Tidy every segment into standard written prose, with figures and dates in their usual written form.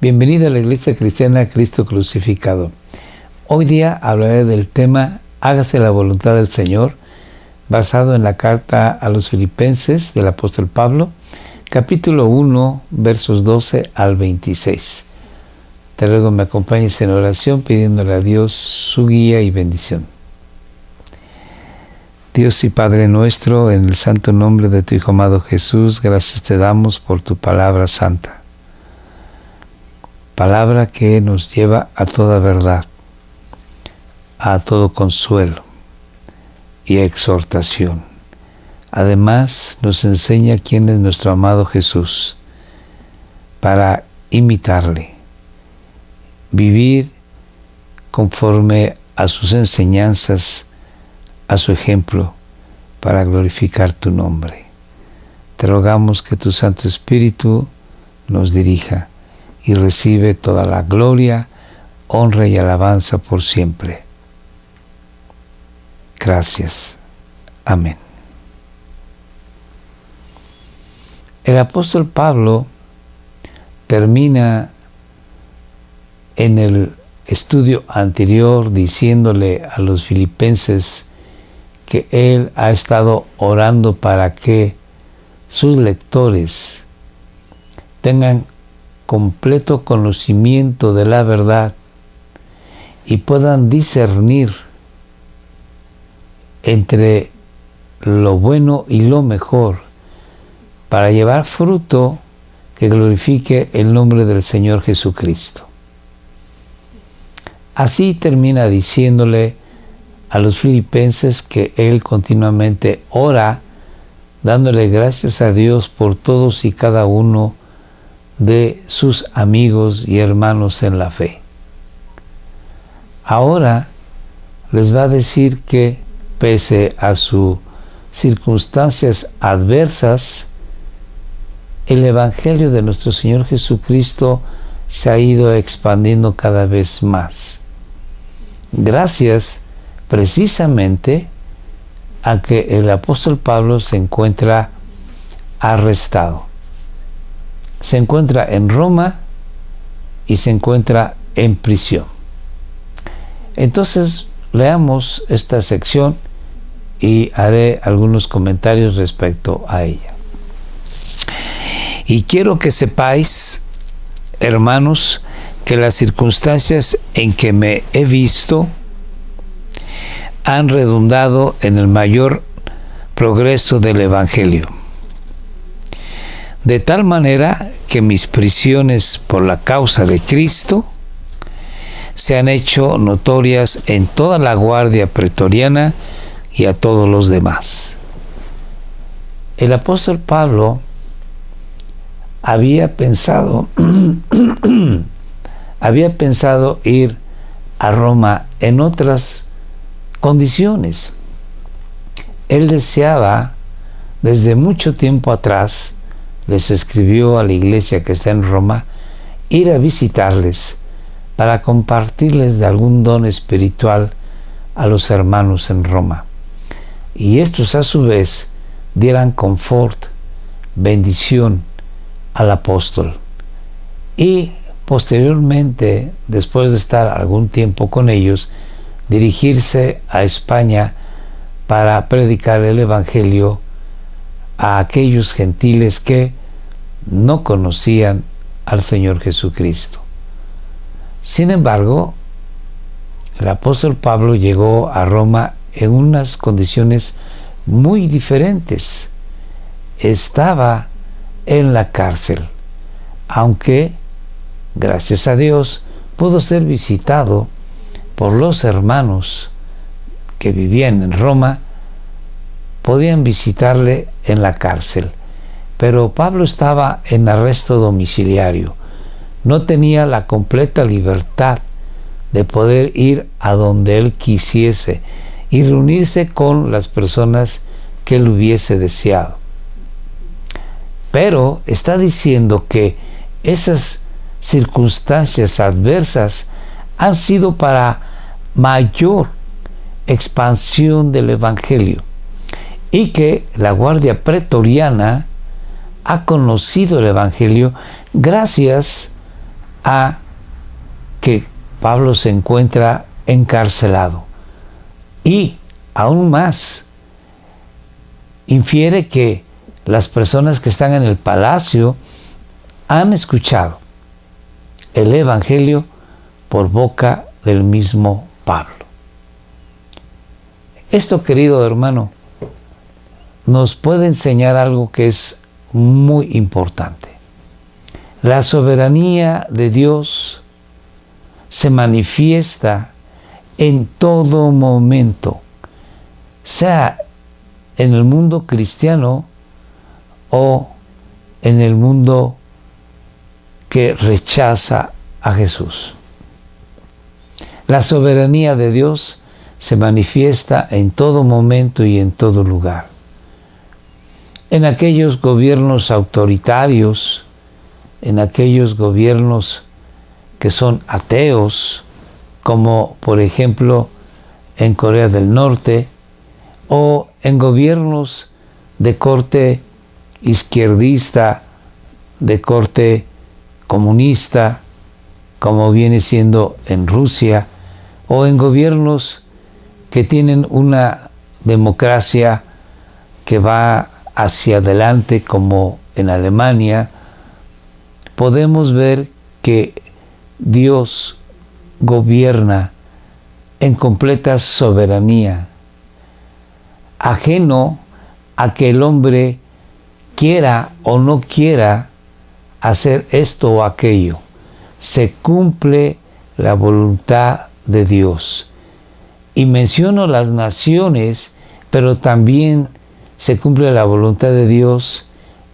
Bienvenido a la Iglesia Cristiana Cristo Crucificado. Hoy día hablaré del tema Hágase la voluntad del Señor, basado en la carta a los Filipenses del apóstol Pablo, capítulo 1, versos 12 al 26. Te ruego me acompañes en oración pidiéndole a Dios su guía y bendición. Dios y Padre nuestro, en el santo nombre de tu Hijo amado Jesús, gracias te damos por tu palabra santa. Palabra que nos lleva a toda verdad, a todo consuelo y exhortación. Además, nos enseña quién es nuestro amado Jesús, para imitarle, vivir conforme a sus enseñanzas, a su ejemplo, para glorificar tu nombre. Te rogamos que tu Santo Espíritu nos dirija y recibe toda la gloria, honra y alabanza por siempre. Gracias. Amén. El apóstol Pablo termina en el estudio anterior diciéndole a los filipenses que él ha estado orando para que sus lectores tengan completo conocimiento de la verdad y puedan discernir entre lo bueno y lo mejor para llevar fruto que glorifique el nombre del Señor Jesucristo. Así termina diciéndole a los filipenses que él continuamente ora, dándole gracias a Dios por todos y cada uno de sus amigos y hermanos en la fe. Ahora les va a decir que pese a sus circunstancias adversas, el Evangelio de nuestro Señor Jesucristo se ha ido expandiendo cada vez más. Gracias precisamente a que el apóstol Pablo se encuentra arrestado. Se encuentra en Roma y se encuentra en prisión. Entonces, leamos esta sección y haré algunos comentarios respecto a ella. Y quiero que sepáis, hermanos, que las circunstancias en que me he visto han redundado en el mayor progreso del Evangelio. De tal manera que mis prisiones por la causa de Cristo se han hecho notorias en toda la guardia pretoriana y a todos los demás. El apóstol Pablo había pensado ir a Roma en otras condiciones. Él deseaba desde mucho tiempo atrás, les escribió a la iglesia que está en Roma, ir a visitarles para compartirles de algún don espiritual a los hermanos en Roma. Y estos a su vez dieran confort, bendición al apóstol. Y posteriormente, después de estar algún tiempo con ellos, dirigirse a España para predicar el Evangelio a aquellos gentiles que no conocían al Señor Jesucristo. Sin embargo, el apóstol Pablo llegó a Roma en unas condiciones muy diferentes. Estaba en la cárcel, aunque, gracias a Dios, pudo ser visitado por los hermanos que vivían en Roma. Podían visitarle en la cárcel, pero Pablo estaba en arresto domiciliario. No tenía la completa libertad de poder ir a donde él quisiese y reunirse con las personas que él hubiese deseado. Pero está diciendo que esas circunstancias adversas han sido para mayor expansión del Evangelio, y que la guardia pretoriana ha conocido el Evangelio gracias a que Pablo se encuentra encarcelado. Y aún más, infiere que las personas que están en el palacio han escuchado el Evangelio por boca del mismo Pablo. Esto, querido hermano, nos puede enseñar algo que es muy importante. La soberanía de Dios se manifiesta en todo momento, sea en el mundo cristiano o en el mundo que rechaza a Jesús. La soberanía de Dios se manifiesta en todo momento y en todo lugar. En aquellos gobiernos autoritarios, en aquellos gobiernos que son ateos, como por ejemplo en Corea del Norte, o en gobiernos de corte izquierdista, de corte comunista, como viene siendo en Rusia, o en gobiernos que tienen una democracia que va hacia adelante, como en Alemania, podemos ver que Dios gobierna en completa soberanía, ajeno a que el hombre quiera o no quiera hacer esto o aquello. Se cumple la voluntad de Dios. Y menciono las naciones, pero también se cumple la voluntad de Dios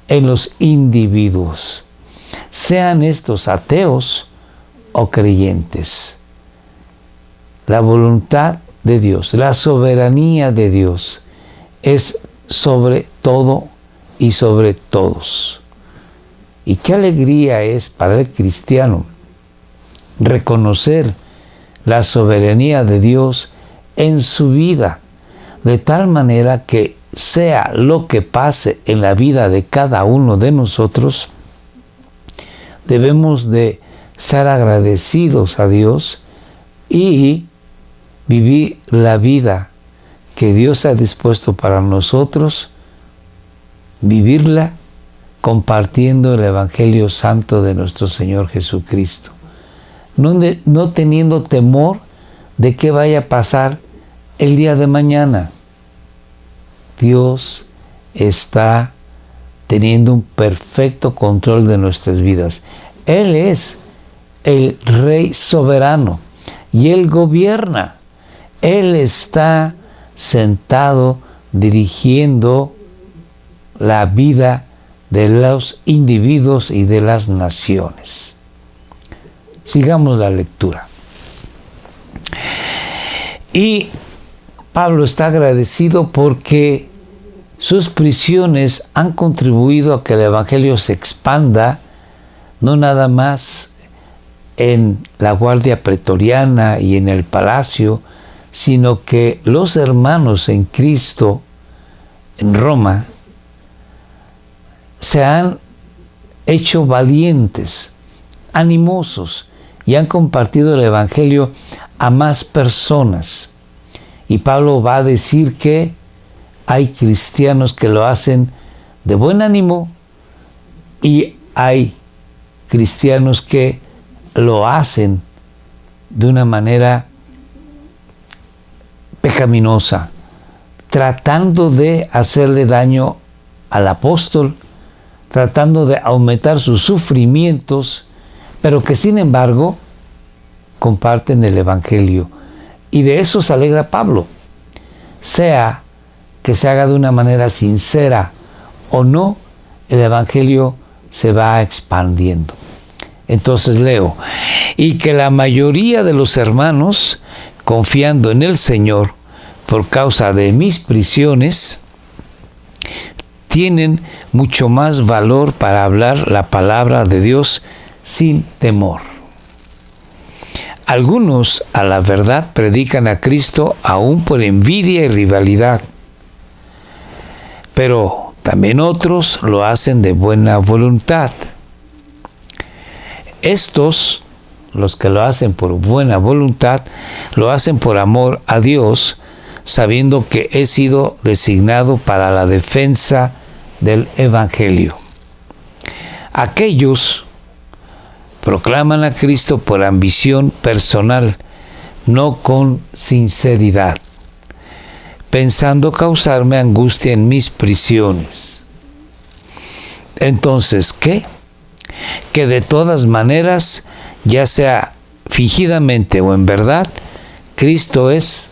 en los individuos, sean estos ateos o creyentes. La voluntad de Dios, la soberanía de Dios es sobre todo y sobre todos. Y qué alegría es para el cristiano reconocer la soberanía de Dios en su vida, de tal manera que sea lo que pase en la vida de cada uno de nosotros, debemos de ser agradecidos a Dios y vivir la vida que Dios ha dispuesto para nosotros, vivirla compartiendo el Evangelio Santo de nuestro Señor Jesucristo, no teniendo temor de qué vaya a pasar el día de mañana. Dios está teniendo un perfecto control de nuestras vidas. Él es el Rey soberano y Él gobierna. Él está sentado dirigiendo la vida de los individuos y de las naciones. Sigamos la lectura. Y Pablo está agradecido porque sus prisiones han contribuido a que el Evangelio se expanda, no nada más en la guardia pretoriana y en el palacio, sino que los hermanos en Cristo en Roma se han hecho valientes, animosos, y han compartido el Evangelio a más personas. Y Pablo va a decir que hay cristianos que lo hacen de buen ánimo y hay cristianos que lo hacen de una manera pecaminosa, tratando de hacerle daño al apóstol, tratando de aumentar sus sufrimientos, pero que sin embargo comparten el Evangelio. Y de eso se alegra Pablo, sea que se haga de una manera sincera o no, el Evangelio se va expandiendo. Entonces leo, y que la mayoría de los hermanos, confiando en el Señor por causa de mis prisiones, tienen mucho más valor para hablar la palabra de Dios sin temor. Algunos, a la verdad, predican a Cristo aún por envidia y rivalidad, pero también otros lo hacen de buena voluntad. Estos los que lo hacen por buena voluntad, lo hacen por amor a Dios, sabiendo que he sido designado para la defensa del Evangelio. Aquellos proclaman a Cristo por ambición personal, no con sinceridad, pensando causarme angustia en mis prisiones. Entonces, ¿qué? Que de todas maneras, ya sea fingidamente o en verdad, Cristo es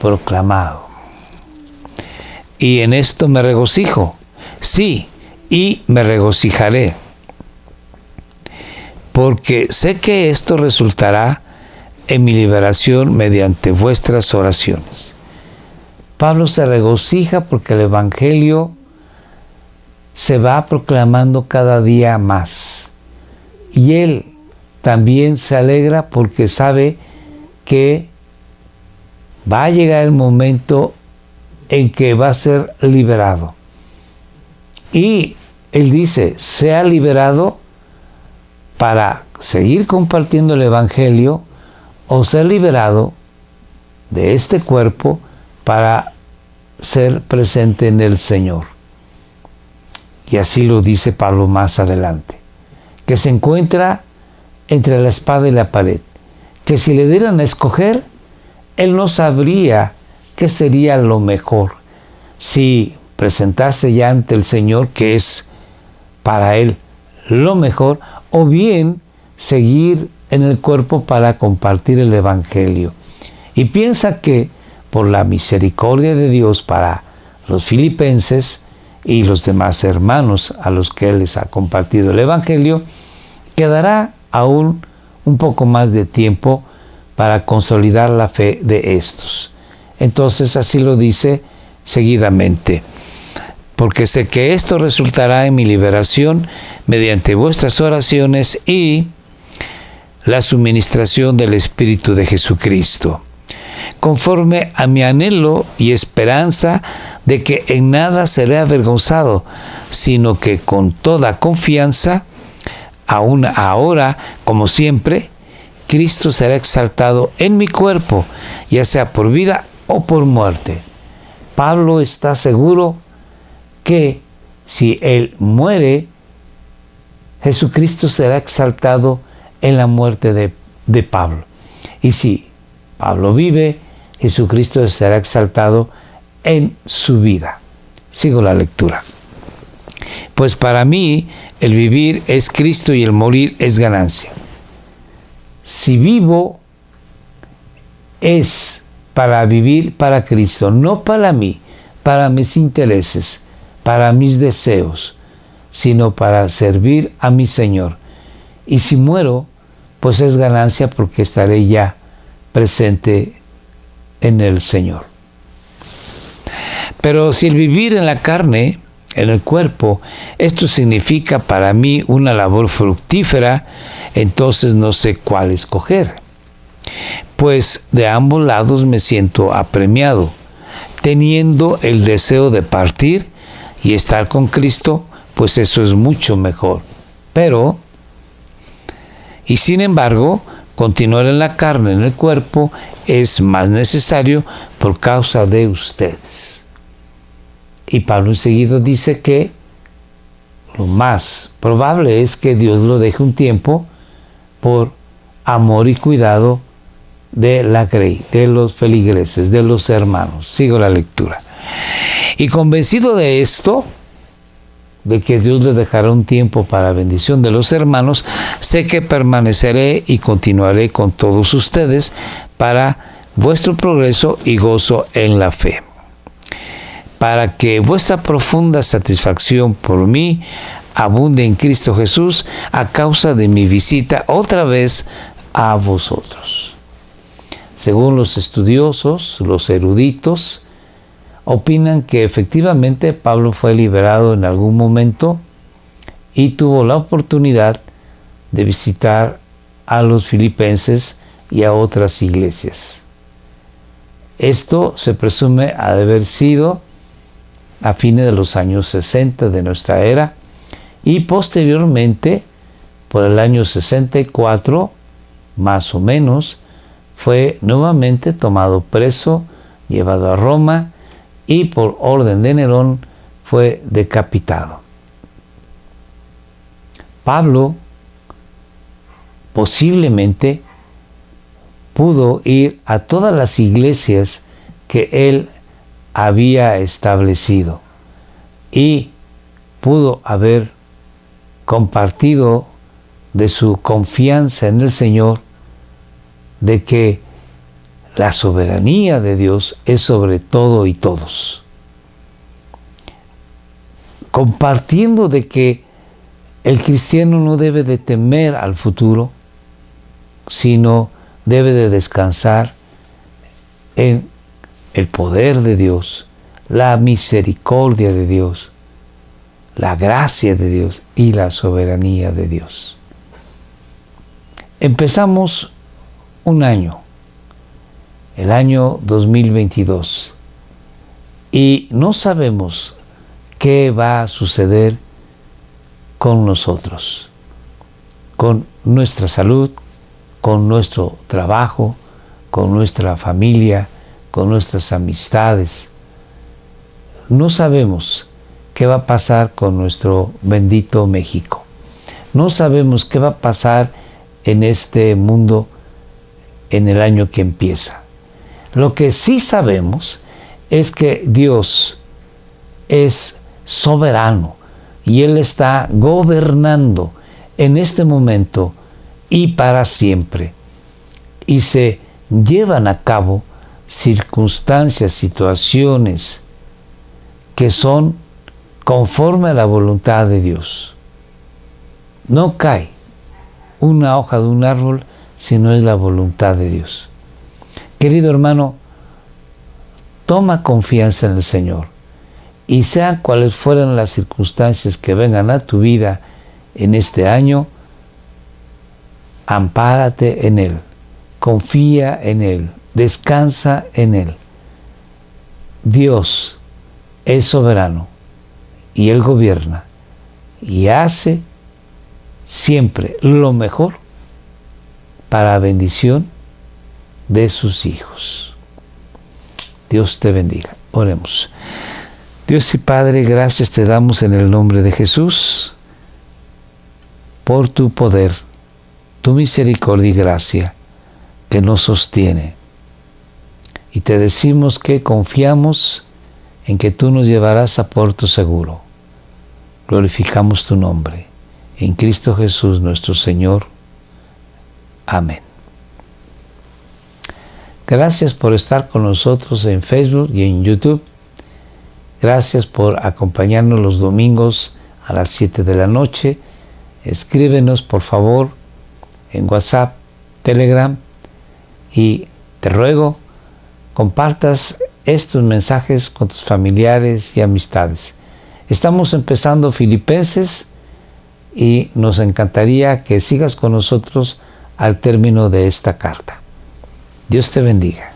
proclamado. Y en esto me regocijo, sí, y me regocijaré, porque sé que esto resultará en mi liberación mediante vuestras oraciones. Pablo se regocija porque el Evangelio se va proclamando cada día más. Y él también se alegra porque sabe que va a llegar el momento en que va a ser liberado. Y él dice, sea liberado para seguir compartiendo el Evangelio o ser liberado de este cuerpo para ser presente en el Señor. Y así lo dice Pablo más adelante, que se encuentra entre la espada y la pared, que si le dieran a escoger, él no sabría qué sería lo mejor, si presentarse ya ante el Señor, que es para él lo mejor, o bien seguir en el cuerpo para compartir el Evangelio. Y piensa que por la misericordia de Dios para los filipenses y los demás hermanos a los que él les ha compartido el Evangelio, quedará aún un poco más de tiempo para consolidar la fe de estos. Entonces así lo dice seguidamente, porque sé que esto resultará en mi liberación mediante vuestras oraciones y la suministración del Espíritu de Jesucristo, conforme a mi anhelo y esperanza de que en nada seré avergonzado, sino que con toda confianza, aún ahora, como siempre, Cristo será exaltado en mi cuerpo, ya sea por vida o por muerte. Pablo está seguro que si él muere, Jesucristo será exaltado en la muerte de Pablo. Y si Pablo vive, Jesucristo será exaltado en su vida. Sigo la lectura. Pues para mí el vivir es Cristo y el morir es ganancia. Si vivo es para vivir para Cristo, no para mí, para mis intereses, para mis deseos, sino para servir a mi Señor. Y si muero, pues es ganancia porque estaré ya presente en el Señor. Pero si el vivir en la carne, en el cuerpo, esto significa para mí una labor fructífera, entonces no sé cuál escoger. Pues de ambos lados me siento apremiado, teniendo el deseo de partir y estar con Cristo, pues eso es mucho mejor. Pero, y sin embargo, continuar en la carne, en el cuerpo, es más necesario por causa de ustedes. Y Pablo enseguida dice que lo más probable es que Dios lo deje un tiempo por amor y cuidado de la grey, de los feligreses, de los hermanos. Sigo la lectura. Y convencido de esto, de que Dios le dejará un tiempo para bendición de los hermanos, sé que permaneceré y continuaré con todos ustedes para vuestro progreso y gozo en la fe, para que vuestra profunda satisfacción por mí abunde en Cristo Jesús a causa de mi visita otra vez a vosotros. Según los estudiosos, los eruditos, opinan que efectivamente Pablo fue liberado en algún momento y tuvo la oportunidad de visitar a los filipenses y a otras iglesias. Esto se presume ha de haber sido a fines de los años 60 de nuestra era y posteriormente, por el año 64, más o menos, fue nuevamente tomado preso, llevado a Roma y por orden de Nerón fue decapitado. Pablo posiblemente pudo ir a todas las iglesias que él había establecido y pudo haber compartido de su confianza en el Señor, de que la soberanía de Dios es sobre todo y todos. Compartiendo de que el cristiano no debe de temer al futuro, sino debe de descansar en el poder de Dios, la misericordia de Dios, la gracia de Dios y la soberanía de Dios. Empezamos un año, el año 2022, y no sabemos qué va a suceder con nosotros, con nuestra salud, con nuestro trabajo, con nuestra familia, con nuestras amistades. No sabemos qué va a pasar con nuestro bendito México. No sabemos qué va a pasar en este mundo en el año que empieza. Lo que sí sabemos es que Dios es soberano y Él está gobernando en este momento y para siempre. Y se llevan a cabo circunstancias, situaciones que son conforme a la voluntad de Dios. No cae una hoja de un árbol si no es la voluntad de Dios. Querido hermano, toma confianza en el Señor y sean cuales fueran las circunstancias que vengan a tu vida en este año, ampárate en Él, confía en Él, descansa en Él. Dios es soberano y Él gobierna y hace siempre lo mejor para bendición de sus hijos. Dios te bendiga. Oremos. Dios y Padre, gracias te damos en el nombre de Jesús por tu poder, tu misericordia y gracia que nos sostiene. Y te decimos que confiamos en que tú nos llevarás a puerto seguro. Glorificamos tu nombre. En Cristo Jesús nuestro Señor. Amén. Gracias por estar con nosotros en Facebook y en YouTube. Gracias por acompañarnos los domingos a las 7 de la noche. Escríbenos, por favor, en WhatsApp, Telegram, y te ruego, compartas estos mensajes con tus familiares y amistades. Estamos empezando Filipenses y nos encantaría que sigas con nosotros al término de esta carta. Dios te bendiga.